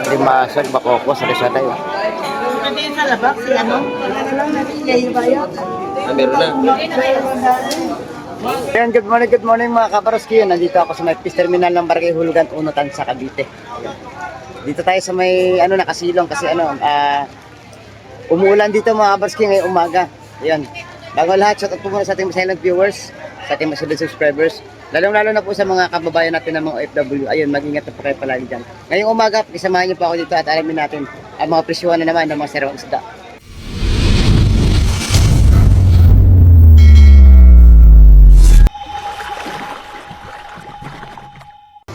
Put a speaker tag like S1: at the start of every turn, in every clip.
S1: Limasag, bakoko, sari-saray.
S2: Hindi sa labak, si ano?
S1: Meron na. Ayan, good morning mga kabaroski. Nandito ako sa may PIS Terminal ng Barangay Hulugan, Unutan sa Cavite. Dito tayo sa may nakasilong kasi umuulan dito mga kabaroski ngayong umaga. Ayan. Bago lahat, shout out po muna sa ating silent viewers, sa ating mga solid subscribers. Lalong-lalo na po sa mga kababayan natin ng mga OFW. Ayun, mag-ingat na po kayo palagi dyan. Ngayong umaga, isamahan niyo po ako dito at alamin natin ang mga presyuhan na naman ng mga sariwang isda.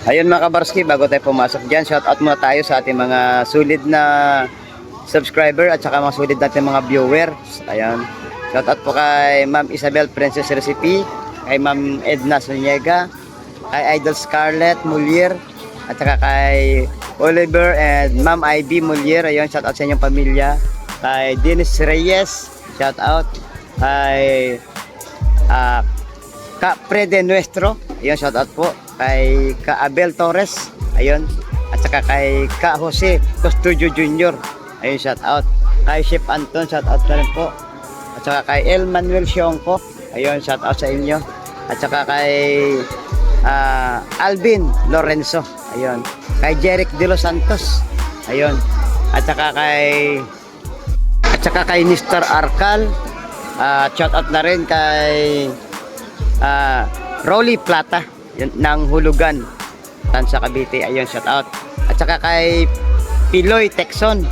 S1: Ayun mga kabarski, bago tayo pumasok dyan, shout out muna tayo sa ating mga solid na subscriber at saka mga solid natin mga viewers. Ayan, shout out po kay Ma'am Isabel Princess Recipe, kay Ma'am Edna Suniega, kay Idol Scarlett Mulier, at saka kay Oliver and Ma'am Ivy Mulier. Ayun, shout out sa inyong pamilya. Kay Dennis Reyes, shout out. Kay Ka Prede Nuestro, ayun, shout out po. Kay Ka Abel Torres, ayun. At saka kay Ka Jose Custodio Jr., ayun, shout out. Kay Chef Anton, shout out na rin po. At saka kay El Manuel Sionco, ayun, shout out sa inyo. At saka kay Alvin Lorenzo, ayun. Kay Jeric De Los Santos, ayun. At saka kay Mr. Arcal, shout out na rin kay Rolly Plata ng Hulugan, Tansa Cavite, ayun, shout out. At saka kay Piloy Texon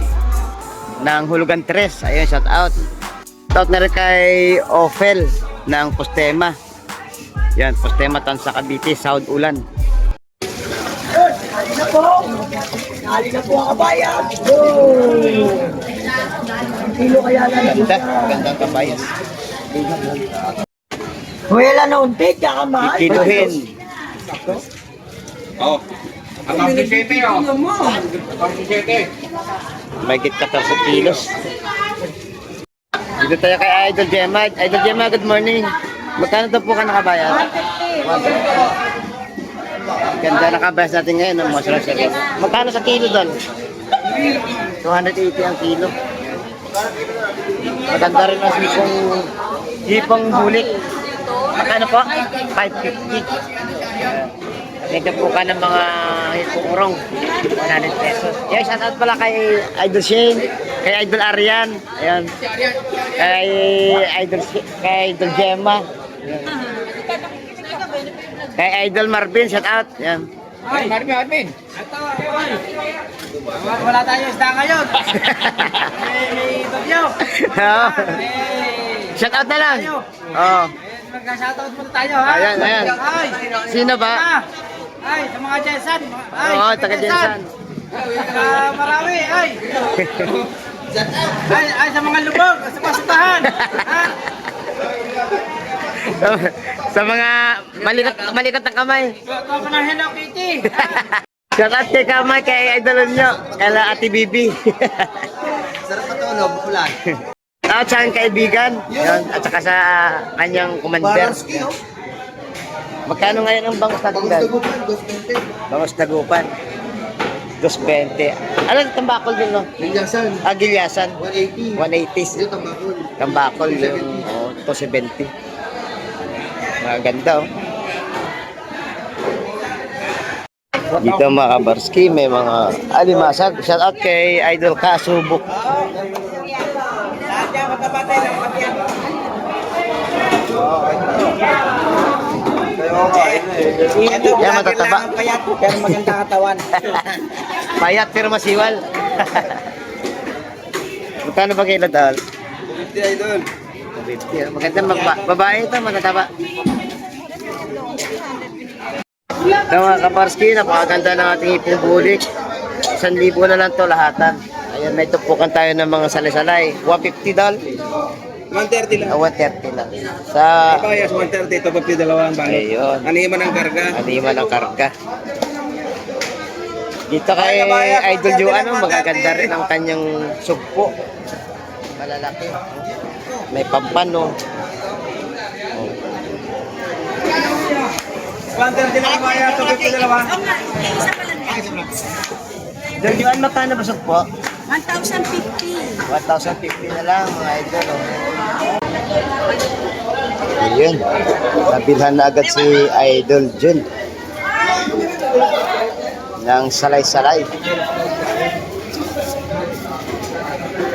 S1: ng Hulugan 3, ayun, shout out. Shout out na rin kay Ophel ng Postema, yan, Postema, Tansa Cavite, South Ulan.
S2: Ali na po! Ali na po ang kabayan! Kilo kaya na lang.
S1: Gandang kabayan.
S2: Wala na untik, kakamahal.
S1: Kiluhin.
S3: Oh. Ang 7 oh. Ang 7.
S1: May git 14 kilos. Dito tayo kay Idol Gemma. Idol Gemma, good morning. Magkano daw po ka nakabayad? 150. Ganda nakabayad natin ngayon ng mga sarap-sarap. Magkano sa kilo doon? 280 ang kilo. Maganda rin ang hipong bulik. Magkano po? 550. Medyo po ka ng mga hipong urong. 100 pesos. Yan, shout out pala kay Idol Shane, kay Idol Arian, ayan, kay Idol Gemma, ayan. Kay Idol Marvin, shout out. Yan.
S3: Ay, Marvin. Wala tayong isda ngayon. May bagyo.
S1: Shout out na lang. Oh.
S3: Mag-shoutout muna tayo, ha?
S1: Ayan.
S3: Ay,
S1: Sino ba?
S3: ay, sa mga Jensan. Ay,
S1: Oo, taga Jensan.
S3: Marami, ay. Ay, sa mga lubog, sa pasutahan. Ha?
S1: Sa mga malikat ng kamay.
S3: Ito ka ng Hello Kitty.
S1: Shout out kay kamay, kay idolon nyo, kay Ate Bibi.
S3: Sarap pa ito, no? Bukulan.
S1: At sa aking kaibigan, yun, at saka sa kanyang commander. Magkano ngayon ang bangos natin dahil? Bangos Dagupan. 220. Ano yung tambakol din, no?
S3: Gilyasan.
S1: Gilyasan.
S3: 180.
S1: 180.
S3: Ito, tambakol.
S1: Tambakol yung 270. Maganda, oh. Dito mga kabarski, may mga alimasag. Shout out kay Idol Kasubok. Yan, matataba.
S3: Payat, pero maganda katawan.
S1: Payat pero masiwal. Magkano ba kayo dahil?
S3: 50 idol.
S1: 50. Maganda babae ito, matataba. Ito mga kaparski, napakaganda ng ating ipong bulik. 1,000 na lang to lahatan. Ayan, may tupukan tayo ng mga salay-salay. 150 dal.
S3: 130 lang.
S1: 130 lang. Sa
S3: Bayas 130, ito 50 dalawang balot.
S1: ayun,
S3: Animan ang karga.
S1: anima ng karga. Dito kay Idol Joe, magaganda rin ang kanyang sugpo. Malalaki. May pampano.
S3: 130 na kaya, 250 dalawa.
S1: Jojoan, magkano busog po?
S4: 1,050.
S1: 1,050 na lang mga idol. Oh. Ayun. Nabilhan na agad si Idol Jun. Ng salay-salay.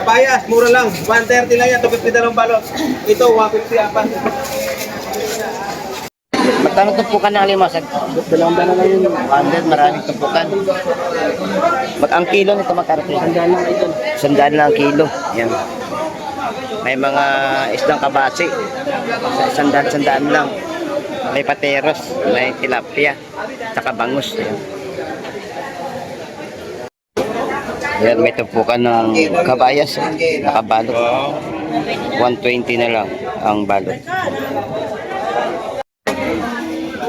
S3: Kabayas, mura lang. 130 lang yan, 250 dalawang balot. Ito, 150 apat.
S1: Magkano tumpukan ng alimasag? Dalawang dana na yun. 100, maraming tumpukan. Ang kilo nito magkano? 100 lang ito. 100 lang ang kilo. Yan. May mga isdang kabasi. 100 lang. May pateros, may tilapia, saka bangus. Yan. Yan, may tumpukan ng kabayas. Nakabalot. 120 na lang ang balot.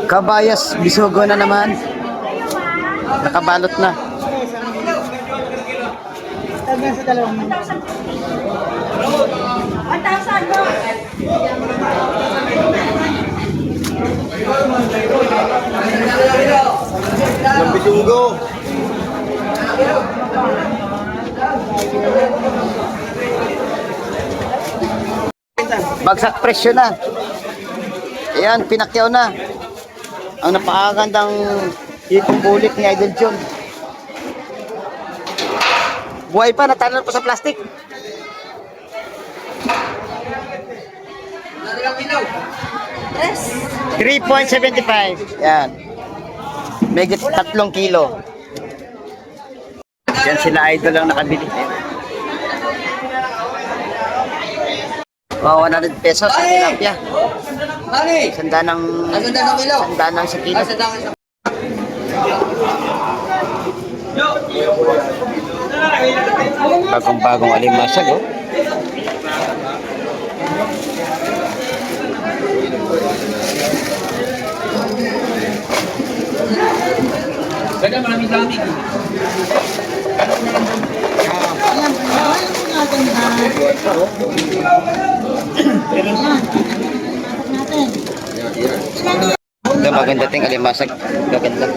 S1: Kabayas, bisogo na naman. Nakabalot na.
S3: Ang bisunggo.
S1: Bagsak presyo na. Ayan, pinakyaw na. Ang napakagandang hitong bulik ni Idol John. Buhay pa, natanan pa sa plastic. 3.75. Yan. Megit 3 kilo. Yan sila Idol ang nakabili. Oh, 100 pesos ang tilapia. Sanda ng sa kilo. Bagong-bagong alimasag, oh.
S3: Ganda, maraming dami.
S1: Ito maganda ting alimasag. Gaganda.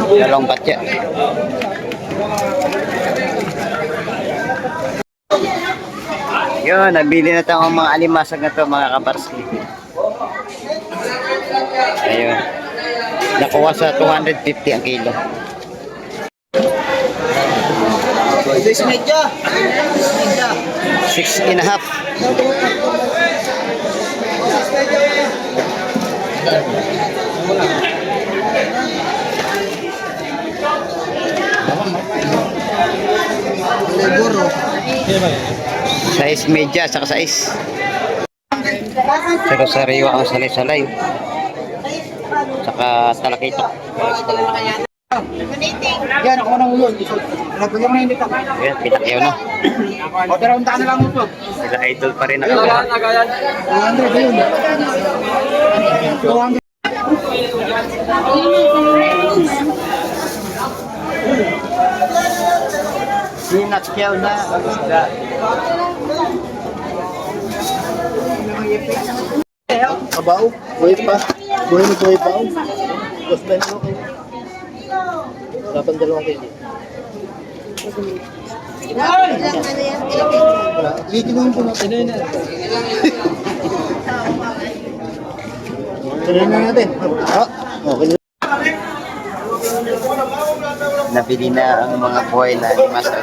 S1: Dalawang batya. Yun, nabili na tayo ang mga alimasag na to mga kabarski. Ayun. Nakuha sa 250 ang kilo. 6.5. Size media, saka size. Saka sariwa ang salay-salay. Saka talakito.
S3: Yan, ako nang ulod. Nagpagyan mo na hindi ka.
S1: Ayan, pinakyaw na.
S3: O, tara, untaan na lang ito.
S1: Sila Idol pa rin nakakuha.
S3: 200 yun. 200.
S1: Pinakyaw na ang isda.
S3: Kabaw? Buhay pa? Buhay mo buhay pa? Mas ba yung okay? Dapat 2 kayo. Wala. Ikinuhin po natin. Tuloy na natin. Okay.
S1: Nabili na ang mga buhay na alimasag.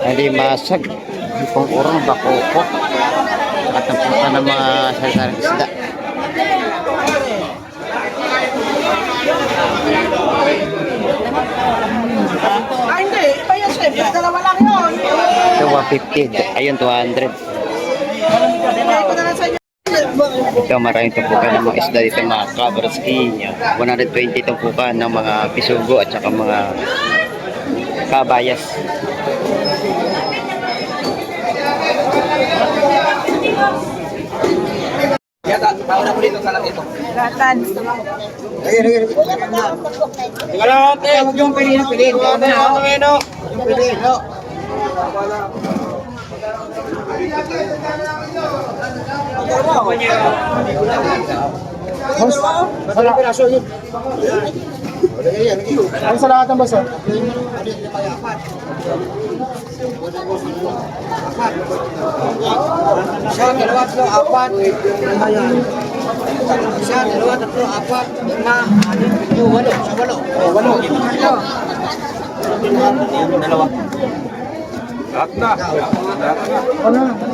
S1: Alimasag, ipong urong, bakoko, at ang punta ng mga sarisaring isda.
S2: Hindi. Iba yan, chef. Dalawa lang yun.
S1: Ito 150, ayun 200.
S2: Bigay ko na lang sa inyo.
S1: Ito maraming tumpukan ng mga isda dito mga kabarski. 120 tumpukan ng mga pisugo at saka mga kabayas.
S4: Ratan.
S2: Huwag yung piliin.
S3: Ano sa lahat ng basa?
S2: Isa, dalawa, tatlo, apat. Ayan. Isa, dalawa, tatlo, apat. 5, 6, 7, 8. Sa 8. Walo. Dalawa.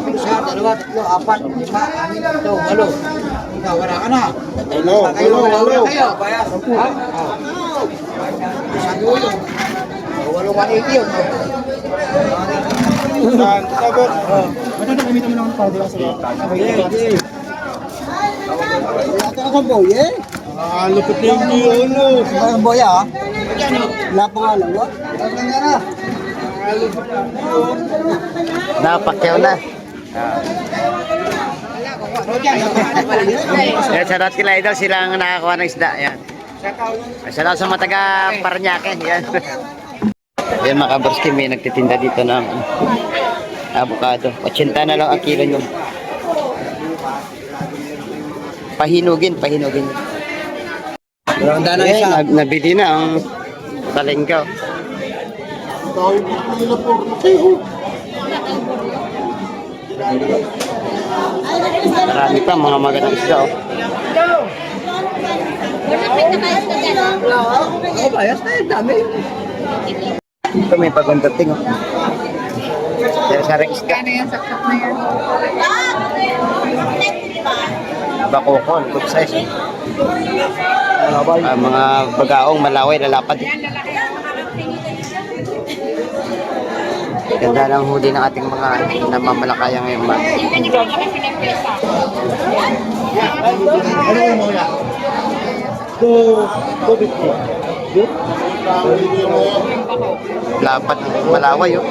S2: Isa, dalawa, tatlo, apat. 5, 6, 7, 8. Ikaw, wala ka na. Wala kayo. Bayas. Ha? Sa dulo. 180 yun.
S3: Ano na gamitin mo ng powder sa lahat?
S2: Ito ako boy eh.
S3: Lupit na yung ano.
S2: Ang boy ah. Wala pa nga lang.
S1: Napakyaw na. Yan, shoutout kila idol, sila ang nakakuha ng isda. Yan. Shoutout sa mga taga Paranaque. Yan. Yan mga kabarski, may nagtitinda dito ng avocado. 80 na lang ang kilo nyo. Pahinugin.
S2: Ronda na
S1: Yan,
S2: isa.
S1: nabili na ang talenggaw.
S3: Tawag nila po.
S1: Marami pa mga magandang isda. Oh.
S2: Ako bayas na yun. Dami.
S1: Ito may pagundating. Oh. Yan sa ring isda. Bakokon, good size. Mga bagaong malaway, lalapad. Ganda ng huli ng ating mga namamalakaya ngayong mga.
S3: Ano yung mga yan? 250.
S1: Lapat, malaway oh.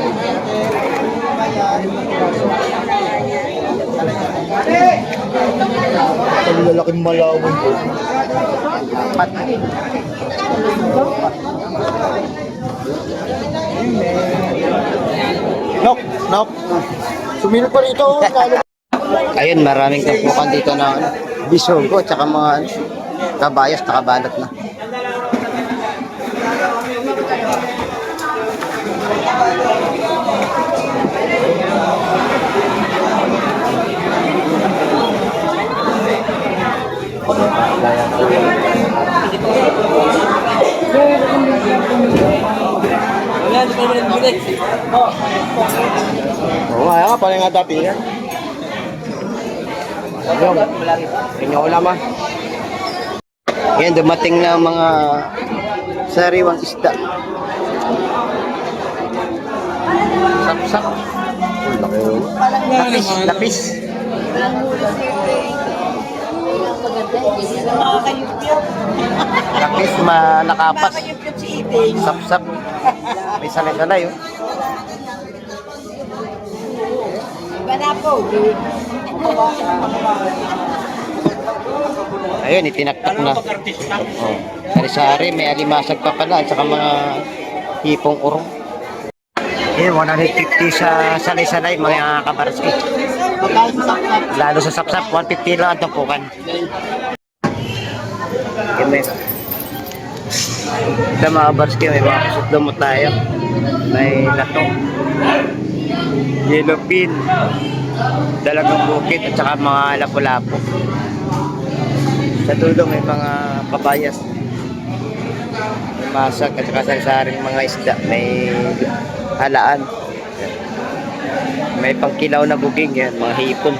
S3: Ang lalaking malawin po.
S1: Lapat.
S3: Nok. Sumilip pa rito.
S1: Ayun, maraming kapukan dito na ano, bisogo at saka mga ano, kabayas, nakabalat na.
S3: Oo nga, pala nga dati yan. Inyo ulam ah.
S1: Yan, dumating na mga sariwang isda. Sapsap. Lapis. Lapis malakapas. Sapsap. May salay-salay oh. Ayun, itinaktak na. Oh. Sari-sari, may alimasag pa pala at saka mga hipong urong. Eh, 150 sa salay-salay mga kabarski. Lalo sa sapsap, 150 lang ang tumpukan. Ganda yun. Ito mga kabarski, may mga kusutlo mo tayo. May latong. Yellow pin. Dalagang bukit at saka mga lapu-lapu. Sa dulo may mga kabayas. May masak at saka sari-saring mga isda. May halaan. May pangkilaw na buging yan, mga hipon.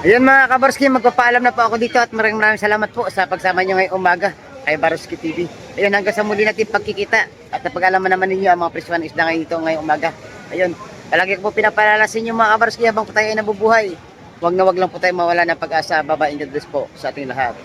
S1: Ayun mga kabarski, magpapaalam na po ako dito at maraming salamat po sa pagsama nyo ngayong umaga kay Baruski TV. Ayun, hanggang sa muli natin pagkikita at napag-alaman naman ninyo ang mga presyo ng isda ngayon ito ngayong umaga. Ayun, palagi ko po pinapalalasin yung mga kabarski habang po tayo ay nabubuhay. Huwag na wag lang po tayo mawala ng pag-asa. Baba in God bless po sa ating lahat.